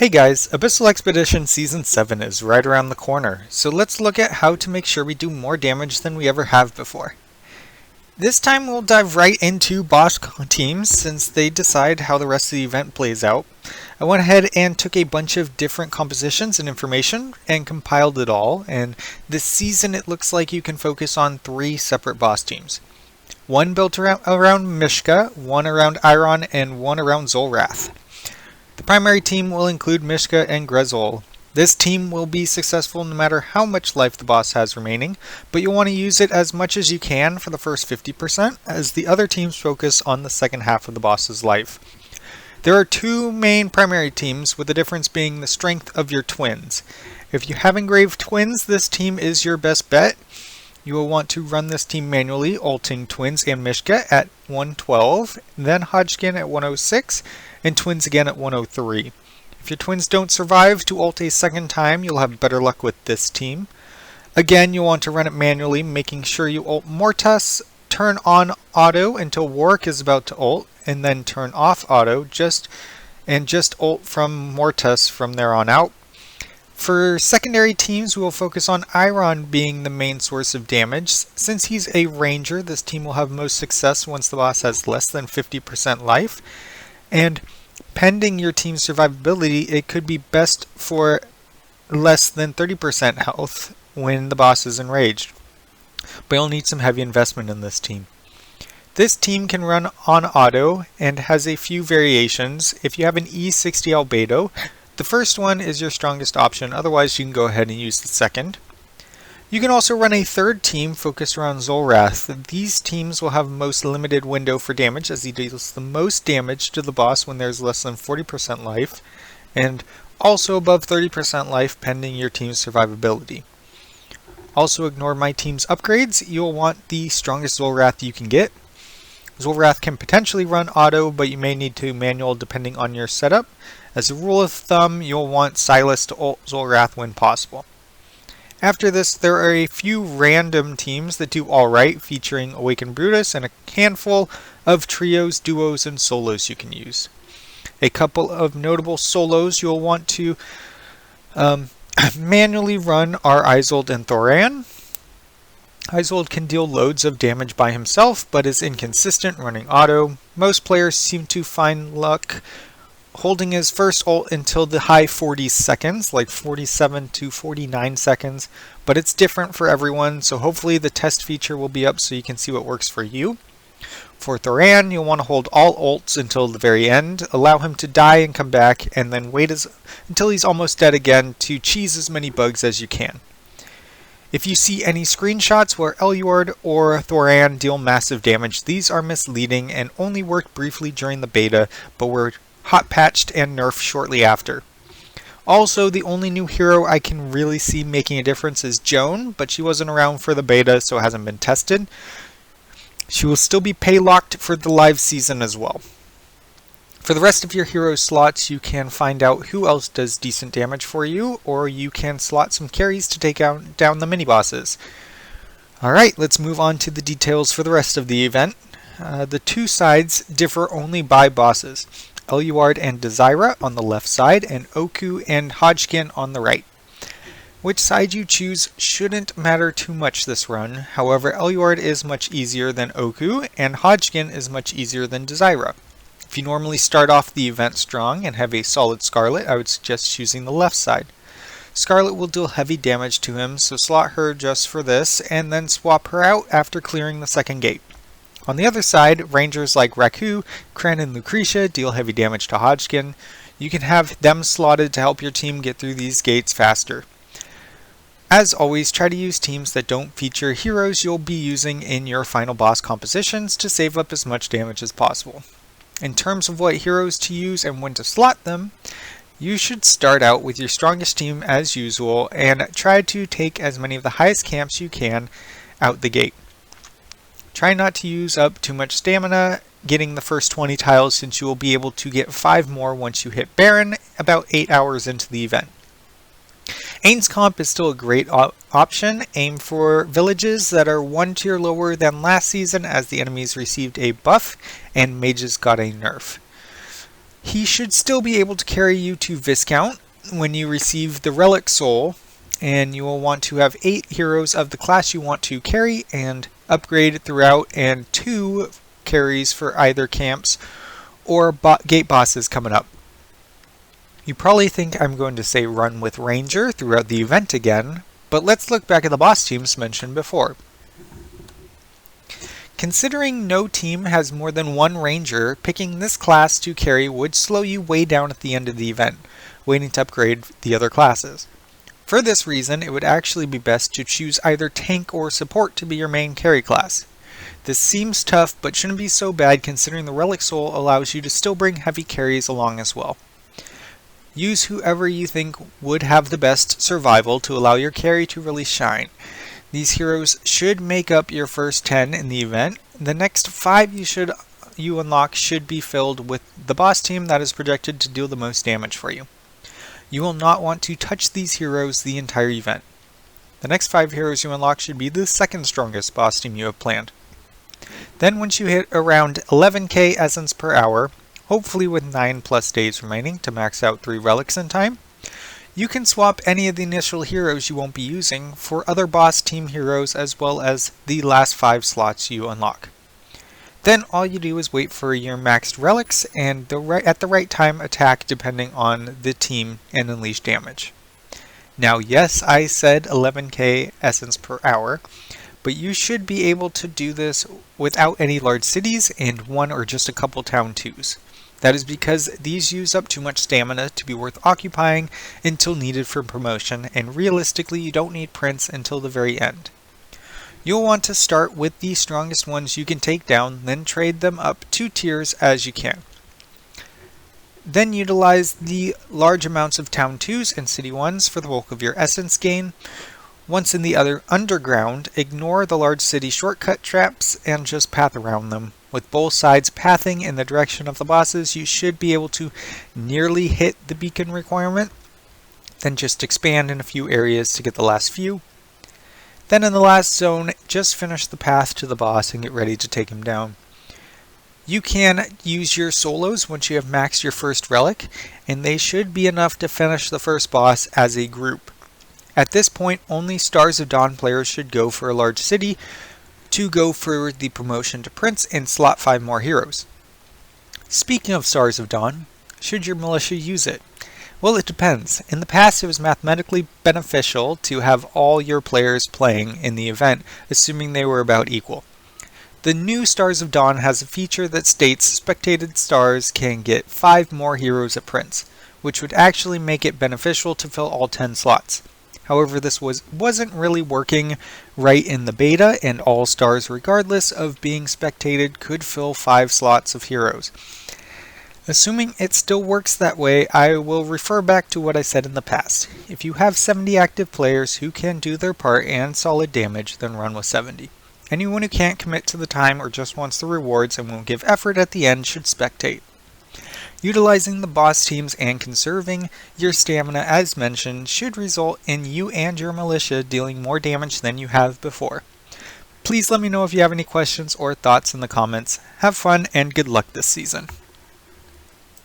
Hey guys, Abyssal Expedition Season 7 is right around the corner, so let's look at how to make sure we do more damage than we ever have before. This time we'll dive right into boss teams since they decide how the rest of the event plays out. I went ahead and took a bunch of different compositions and information and compiled it all, and this season it looks like you can focus on 3 separate boss teams. One built around Mishka, one around Iron, and one around Xul'Rath. The primary team will include Mishka and Grezol. This team will be successful no matter how much life the boss has remaining, but you'll want to use it as much as you can for the first 50%, as the other teams focus on the second half of the boss's life. There are 2 main primary teams, with the difference being the strength of your twins. If you have engraved twins, this team is your best bet. You will want to run this team manually, ulting twins and Mishka at 112, then Hodgkin at 106, and twins again at 103. If your twins don't survive to ult a second time, you'll have better luck with this team. Again, you'll want to run it manually, making sure you ult Mortas, turn on auto until Warwick is about to ult, and then turn off auto, just ult from Mortas from there on out. For secondary teams, we will focus on Iron being the main source of damage. Since he's a ranger, this team will have most success once the boss has less than 50% life. And pending your team's survivability, it could be best for less than 30% health when the boss is enraged. But you'll need some heavy investment in this team. This team can run on auto and has a few variations. If you have an E60 Albedo, the first one is your strongest option, otherwise you can go ahead and use the second. You can also run a third team focused around Xul'Rath. These teams will have most limited window for damage, as he deals the most damage to the boss when there's less than 40% life, and also above 30% life pending your team's survivability. Also ignore my team's upgrades. You'll want the strongest Xul'Rath you can get. Xul'Rath can potentially run auto, but you may need to manual depending on your setup. As a rule of thumb, you'll want Silas to ult Xul'Rath when possible. After this, there are a few random teams that do alright, featuring Awakened Brutus and a handful of trios, duos, and solos you can use. A couple of notable solos you'll want to manually run are Isolde and Thoran. Isolde can deal loads of damage by himself, but is inconsistent running auto. Most players seem to find luck holding his first ult until the high 40 seconds, like 47 to 49 seconds, but it's different for everyone, so hopefully the test feature will be up so you can see what works for you. For Thoran, you'll want to hold all ults until the very end, allow him to die and come back, and then wait until he's almost dead again to cheese as many bugs as you can. If you see any screenshots where Eluard or Thoran deal massive damage, these are misleading and only worked briefly during the beta, but were hot patched and nerfed shortly after. Also, the only new hero I can really see making a difference is Joan, but she wasn't around for the beta, so it hasn't been tested. She will still be pay locked for the live season as well. For the rest of your hero slots, you can find out who else does decent damage for you, or you can slot some carries to take down the mini-bosses. Alright, let's move on to the details for the rest of the event. The 2 sides differ only by bosses. Eluard and Desira on the left side, and Oku and Hodgkin on the right. Which side you choose shouldn't matter too much this run, however Eluard is much easier than Oku, and Hodgkin is much easier than Desira. If you normally start off the event strong and have a solid Scarlet, I would suggest choosing the left side. Scarlet will deal heavy damage to him, so slot her just for this, and then swap her out after clearing the second gate. On the other side, rangers like Raku, Kren, and Lucretia deal heavy damage to Hodgkin. You can have them slotted to help your team get through these gates faster. As always, try to use teams that don't feature heroes you'll be using in your final boss compositions to save up as much damage as possible. In terms of what heroes to use and when to slot them, you should start out with your strongest team as usual and try to take as many of the highest camps you can out the gate. Try not to use up too much stamina getting the first 20 tiles, since you will be able to get 5 more once you hit Baron about 8 hours into the event. Ain's Comp is still a great option. Aim for villages that are 1 tier lower than last season, as the enemies received a buff and mages got a nerf. He should still be able to carry you to Viscount when you receive the Relic Soul, and you will want to have 8 heroes of the class you want to carry and upgrade throughout, and 2 carries for either camps or gate bosses coming up. You probably think I'm going to say run with Ranger throughout the event again, but let's look back at the boss teams mentioned before. Considering no team has more than 1 Ranger, picking this class to carry would slow you way down at the end of the event, waiting to upgrade the other classes. For this reason, it would actually be best to choose either tank or support to be your main carry class. This seems tough, but shouldn't be so bad considering the Relic Soul allows you to still bring heavy carries along as well. Use whoever you think would have the best survival to allow your carry to really shine. These heroes should make up your first 10 in the event. The next 5 you unlock should be filled with the boss team that is projected to deal the most damage for you. You will not want to touch these heroes the entire event. The next 5 heroes you unlock should be the second strongest boss team you have planned. Then once you hit around 11k essence per hour, hopefully with 9+ days remaining to max out 3 relics in time, you can swap any of the initial heroes you won't be using for other boss team heroes as well as the last 5 slots you unlock. Then all you do is wait for your maxed relics and at the right time attack depending on the team and unleash damage. Now yes, I said 11k essence per hour, but you should be able to do this without any large cities and 1 or just a couple town 2s. That is because these use up too much stamina to be worth occupying until needed for promotion, and realistically you don't need Prince until the very end. You'll want to start with the strongest ones you can take down, then trade them up 2 tiers as you can. Then utilize the large amounts of Town 2s and City 1s for the bulk of your essence gain. Once in the other underground, ignore the large city shortcut traps and just path around them. With both sides pathing in the direction of the bosses, you should be able to nearly hit the beacon requirement. Then just expand in a few areas to get the last few. Then in the last zone, just finish the path to the boss and get ready to take him down. You can use your solos once you have maxed your first relic, and they should be enough to finish the first boss as a group. At this point, only Stars of Dawn players should go for a large city to go for the promotion to Prince and slot 5 more heroes. Speaking of Stars of Dawn, should your militia use it? Well, it depends. In the past, it was mathematically beneficial to have all your players playing in the event, assuming they were about equal. The new Stars of Dawn has a feature that states spectated stars can get 5 more heroes at Prince, which would actually make it beneficial to fill all 10 slots. However, this wasn't really working right in the beta, and all stars, regardless of being spectated, could fill 5 slots of heroes. Assuming it still works that way, I will refer back to what I said in the past. If you have 70 active players who can do their part and solid damage, then run with 70. Anyone who can't commit to the time or just wants the rewards and won't give effort at the end should spectate. Utilizing the boss teams and conserving your stamina as mentioned should result in you and your militia dealing more damage than you have before. Please let me know if you have any questions or thoughts in the comments. Have fun and good luck this season.